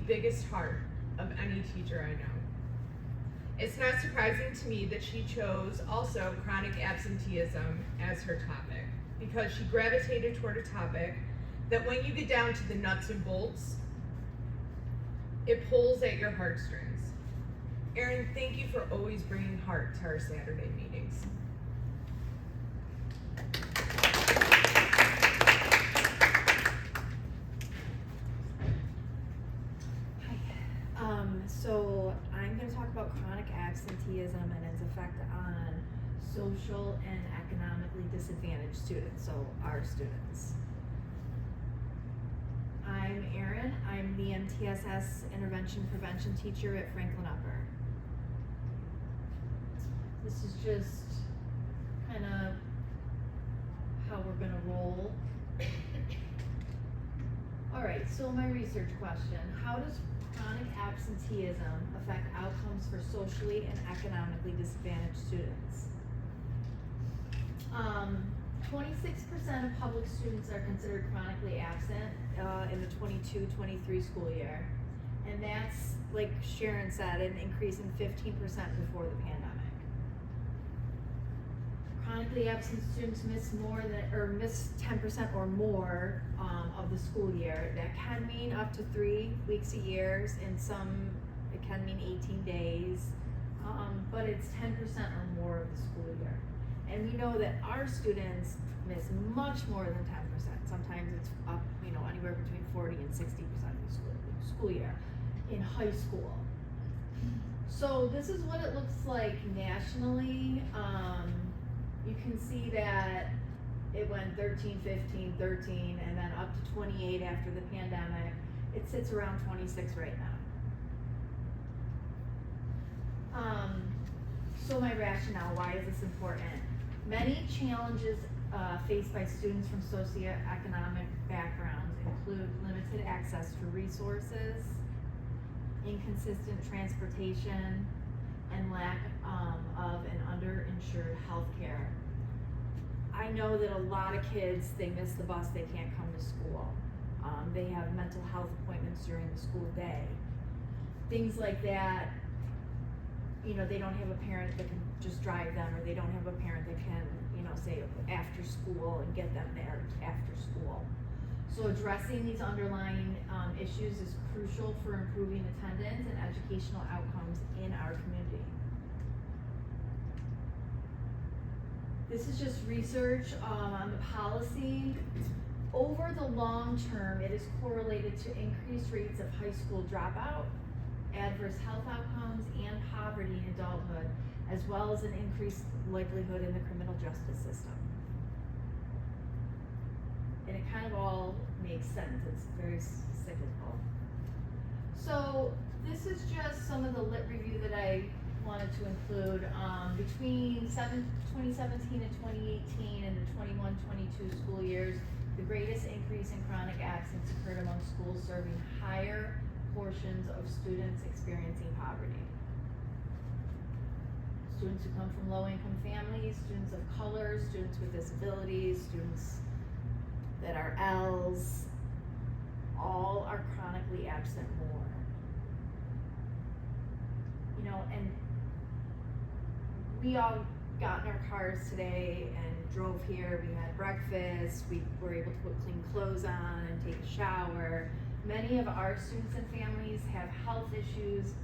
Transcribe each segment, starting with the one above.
biggest heart of any teacher I know. It's not surprising to me that she chose also chronic absenteeism as her topic, because she gravitated toward a topic that when you get down to the nuts and bolts, it pulls at your heartstrings. Erin, thank you for always bringing heart to our Saturday meetings. So I'm going to talk about chronic absenteeism and its effect on social and economically disadvantaged students, so our students. I'm Erin. I'm the MTSS Intervention Prevention Teacher at Franklin Upper. This is just kind of how we're going to roll. All right, so my research question: how does chronic absenteeism affect outcomes for socially and economically disadvantaged students? 26% of public students are considered chronically absent in the 22-23 school year. And that's, like Sharon said, an increase in 15% before the pandemic. Chronically absent students miss 10% or more of the school year. That can mean up to 3 weeks a year. In some, it can mean 18 days, but it's 10% or more of the school year. And we know that our students miss much more than 10%. Sometimes it's up, anywhere between 40 and 60% of the school year in high school. So this is what it looks like nationally. You can see that it went 13, 15, 13, and then up to 28 after the pandemic. It sits around 26 right now. So my rationale, why is this important? Many challenges faced by students from socioeconomic backgrounds include limited access to resources, inconsistent transportation, and lack of and underinsured health care. I know that a lot of kids, they miss the bus, they can't come to school. They have mental health appointments during the school day. Things like that, they don't have a parent that can just drive them, or they don't have a parent that can, say after school and get them there after school. So addressing these underlying issues is crucial for improving attendance and educational outcomes in our community. This is just research on the policy. Over the long term, it is correlated to increased rates of high school dropout, adverse health outcomes, and poverty in adulthood, as well as an increased likelihood in the criminal justice system. And it kind of all makes sense. It's very cyclical. So this is just some of the lit review that I wanted to include. Between 2017 and 2018 and the 21-22 school years, the greatest increase in chronic absence occurred among schools serving higher portions of students experiencing poverty. Students who come from low-income families, students of color, students with disabilities, students that are L's, all are chronically absent more. And we all got in our cars today and drove here. We had breakfast, we were able to put clean clothes on and take a shower. Many of our students and families have health issues,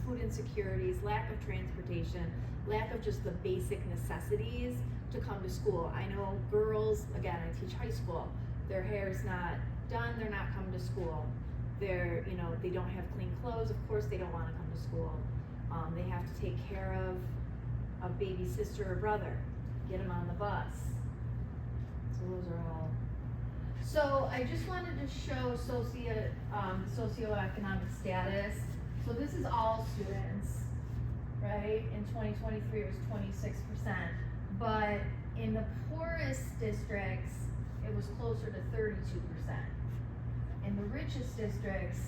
food insecurities, lack of transportation, lack of just the basic necessities to come to school. I know girls, again, I teach high school, their hair's not done, they're not coming to school. They're, they don't have clean clothes, of course they don't want to come to school. They have to take care of a baby sister or brother, get them on the bus. So those are all. So I just wanted to show socioeconomic status. So this is all students, right? In 2023 it was 26%, but in the poorest districts it was closer to 32%. In the richest districts,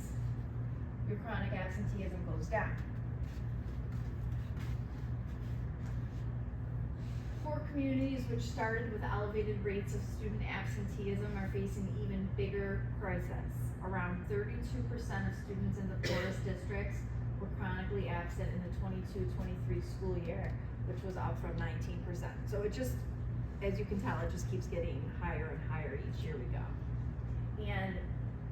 your chronic absenteeism goes down. Poor communities which started with elevated rates of student absenteeism are facing even bigger crisis. around 32% of students in the poorest districts were chronically absent in the 22-23 school year, which was up from 19%. So it just, as you can tell, it just keeps getting higher and higher each year we go. And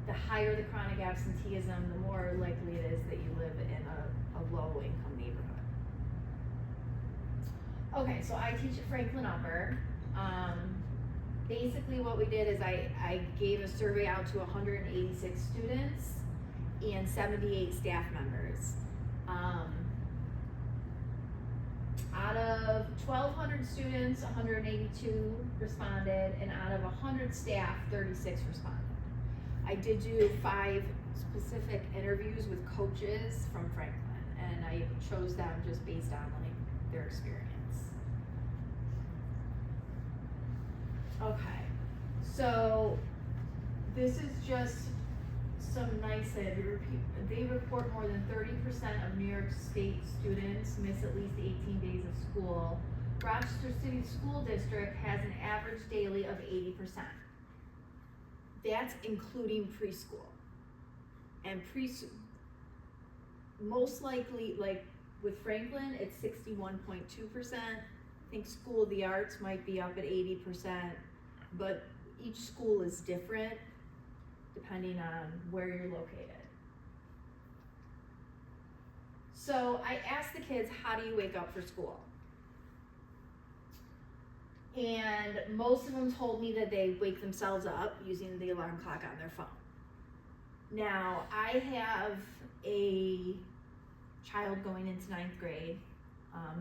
the higher the chronic absenteeism, the more likely it is that you live in a low income neighborhood. Okay, so I teach at Franklin Upper. Basically what we did is I gave a survey out to 186 students and 78 staff members. Out of 1,200 students, 182 responded, and out of 100 staff, 36 responded. I did do 5 specific interviews with coaches from Franklin, and I chose them just based on like their experience. Okay, so this is just some nice, they report more than 30% of New York State students miss at least 18 days of school. Rochester City School District has an average daily of 80%. That's including preschool. And most likely, like with Franklin, it's 61.2%. I think School of the Arts might be up at 80%, but each school is different depending on where you're located. So I asked the kids, how do you wake up for school? And most of them told me that they wake themselves up using the alarm clock on their phone. Now, I have a child going into 9th grade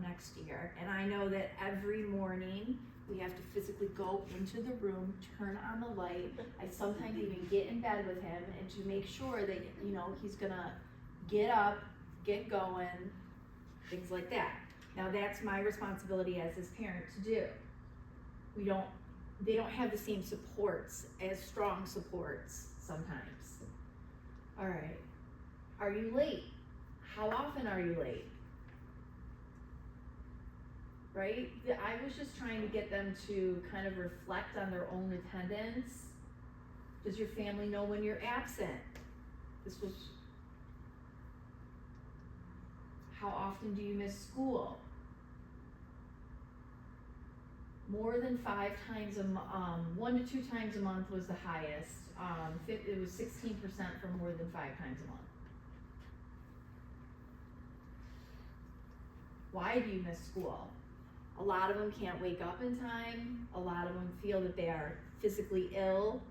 next year, and I know that every morning we have to physically go into the room, turn on the light. I sometimes even get in bed with him and to make sure that, you know, he's gonna get up, get going, things like that. Now that's my responsibility as his parent to do. They don't have the same supports, as strong supports sometimes. All right, are you late? How often are you late? Right? I was just trying to get them to kind of reflect on their own attendance. Does your family know when you're absent? How often do you miss school? More than 5 times 1 to 2 times a month was the highest. It was 16% for more than 5 times a month. Why do you miss school? A lot of them can't wake up in time. A lot of them feel that they are physically ill.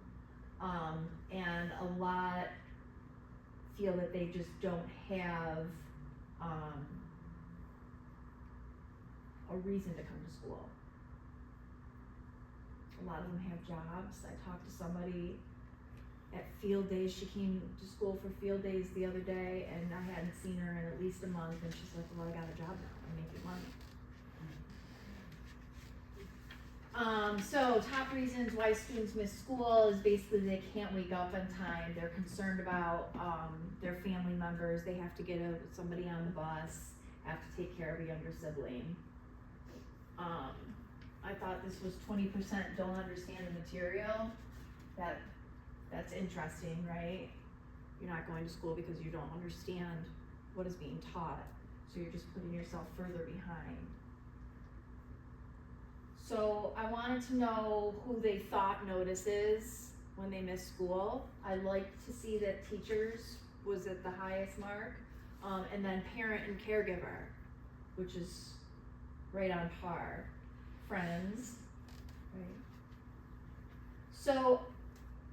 And a lot feel that they just don't have a reason to come to school. A lot of them have jobs. I talked to somebody at field days. She came to school for field days the other day, and I hadn't seen her in at least a month, and she's like, well, I got a job now, I'm making money. So top reasons why students miss school is basically they can't wake up on time. They're concerned about their family members. They have to get somebody on the bus, have to take care of a younger sibling. I thought this was 20% don't understand the material. That's interesting, right? You're not going to school because you don't understand what is being taught. So you're just putting yourself further behind. So I wanted to know who they thought notices when they miss school. I like to see that teachers was at the highest mark, and then parent and caregiver, which is right on par. Friends, right? So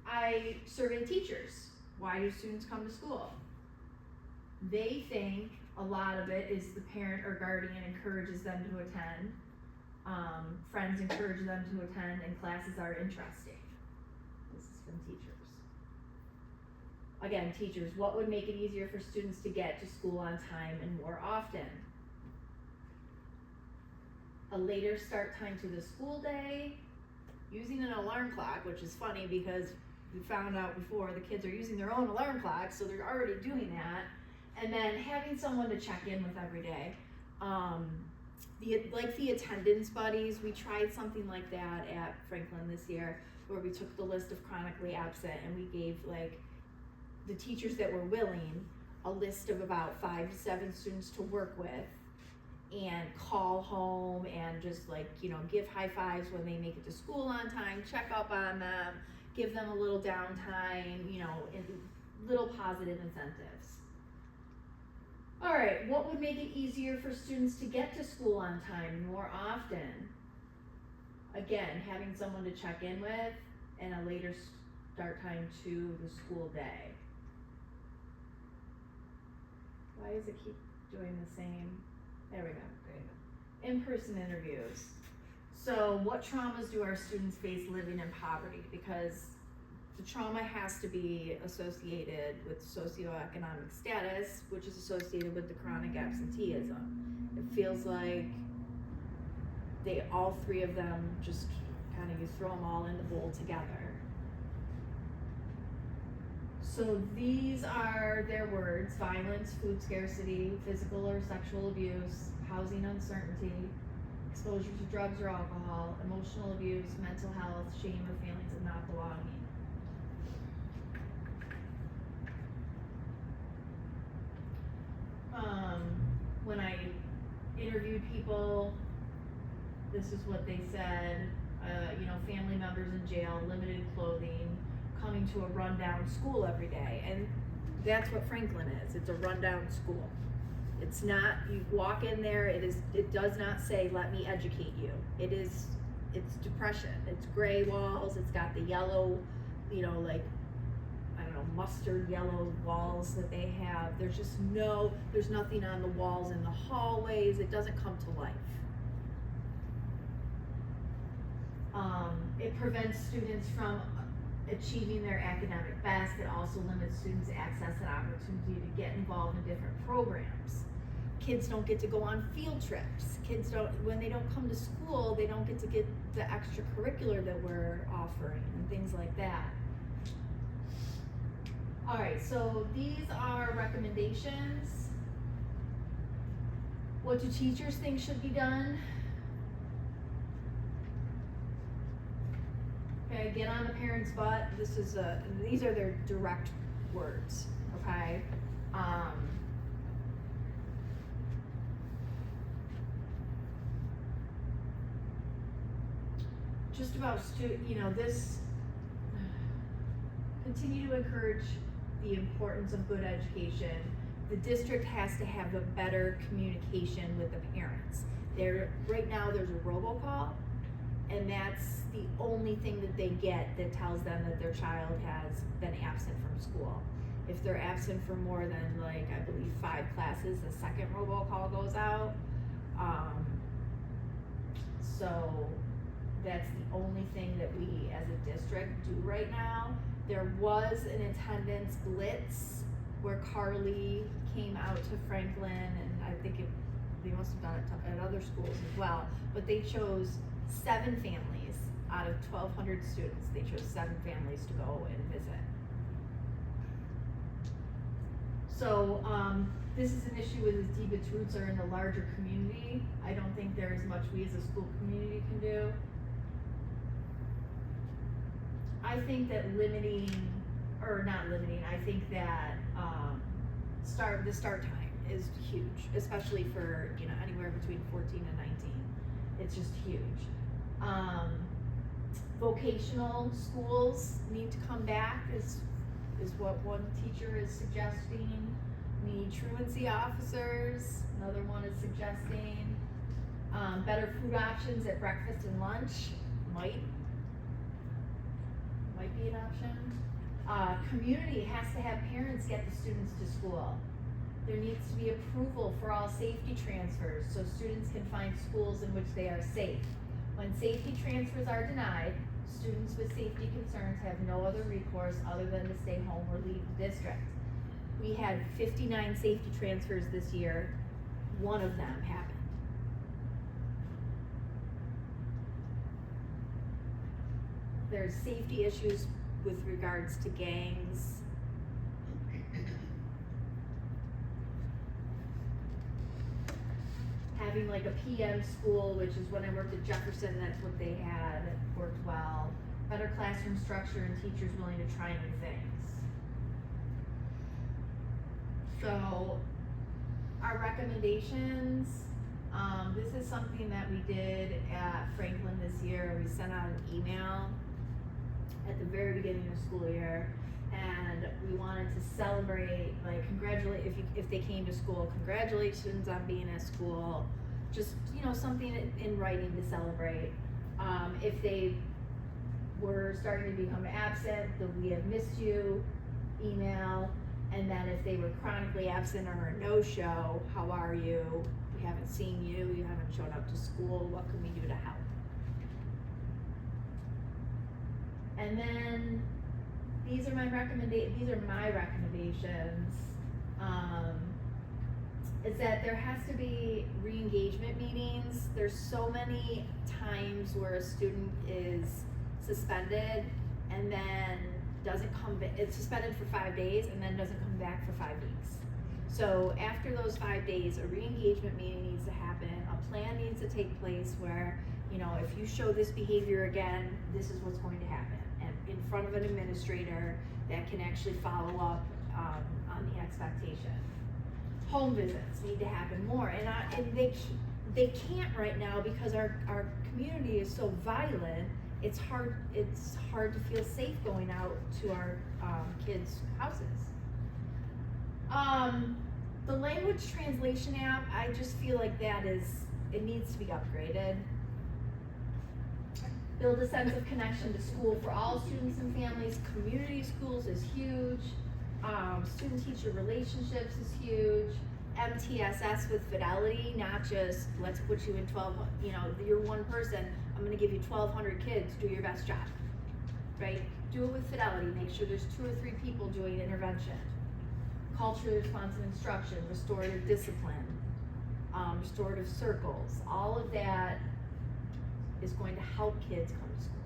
I surveyed teachers. Why do students come to school? They think a lot of it is the parent or guardian encourages them to attend. Friends encourage them to attend, and classes are interesting. This is from teachers. Again, teachers, what would make it easier for students to get to school on time and more often? A later start time to the school day, using an alarm clock, which is funny because we found out before the kids are using their own alarm clocks, so they're already doing that. And then having someone to check in with every day. The attendance buddies, we tried something like that at Franklin this year, where we took the list of chronically absent and we gave like the teachers that were willing, a list of about 5 to 7 students to work with, and call home and just like, you know, give high fives when they make it to school on time, check up on them, give them a little downtime, you know, and little positive incentives. All right, what would make it easier for students to get to school on time more often? Again, having someone to check in with and a later start time to the school day. Why does it keep doing the same? There we go. In-person interviews. So what traumas do our students face living in poverty? Because the trauma has to be associated with socioeconomic status, which is associated with the chronic absenteeism. It feels like all 3 of them just kind of, you throw them all in the bowl together. So these are their words: violence, food scarcity, physical or sexual abuse, housing uncertainty, exposure to drugs or alcohol, emotional abuse, mental health, shame or feelings of not belonging. When I interviewed people, this is what they said. You know, family members in jail, limited clothing, coming to a rundown school every day. And that's what Franklin is. It's a rundown school. It's not, you walk in there, it does not say, let me educate you. It's depression. It's gray walls, it's got the yellow, you know, like, I don't know, mustard yellow walls that they have. There's nothing on the walls in the hallways. It doesn't come to life. It prevents students from achieving their academic best. It also limits students' access and opportunity to get involved in different programs. Kids don't get to go on field trips. When they don't come to school, they don't get to get the extracurricular that we're offering and things like that. All right, so these are recommendations. What do teachers think should be done? Okay, get on the parent's butt. These are their direct words, okay? Just about continue to encourage the importance of good education. The district has to have a better communication with the parents. Right now there's a robocall, and that's the only thing that they get that tells them that their child has been absent from school. If they're absent for more than, like, I believe 5 classes, the second robocall goes out. So that's the only thing that we as a district do right now. There was an attendance blitz where Carly came out to Franklin, and I think they must have done it at other schools as well, but they chose 7 families out of 1,200 students. They chose 7 families to go and visit. So this is an issue with as deep its roots are in the larger community. I don't think there is much we as a school community can do. I think that I think that the start time is huge, especially for, you know, anywhere between 14 and 19. It's just huge. Vocational schools need to come back is what one teacher is suggesting. We need truancy officers, another one is suggesting. Better food options at breakfast and lunch might be an option. Community has to have parents get the students to school. There needs to be approval for all safety transfers so students can find schools in which they are safe. When safety transfers are denied, students with safety concerns have no other recourse other than to stay home or leave the district. We had 59 safety transfers this year. 1 of them happened. There's safety issues with regards to gangs. Having like a PM school, which is when I worked at Jefferson, that's what they had, worked well. Better classroom structure and teachers willing to try new things. So, our recommendations, this is something that we did at Franklin this year. We sent out an email at the very beginning of school year, and we wanted to celebrate, like, congratulate, if they came to school, congratulations on being at school, just, something in writing to celebrate. If they were starting to become absent, the "we have missed you" email, and then if they were chronically absent or a no-show, "how are you? We haven't seen you, you haven't shown up to school, what can we do to help?" And then these are my recommendations. Is that there has to be re-engagement meetings. There's so many times where a student is suspended and then doesn't come back. It's suspended for 5 days and then doesn't come back for 5 weeks. So after those 5 days, a re-engagement meeting needs to happen. A plan needs to take place where, if you show this behavior again, this is what's going to happen. And in front of an administrator that can actually follow up on the expectation. Home visits need to happen more, and they can't right now because our community is so violent. It's hard to feel safe going out to our kids' houses. The language translation app, I just feel like it needs to be upgraded. Build a sense of connection to school for all students and families. Community schools is huge. Student-teacher relationships is huge. MTSS with Fidelity, not just let's put you in 12, you're one person, I'm gonna give you 1,200 kids, do your best job, right? Do it with Fidelity, make sure there's 2 or 3 people doing intervention. Culturally responsive instruction, restorative discipline, restorative circles, all of that is going to help kids come to school.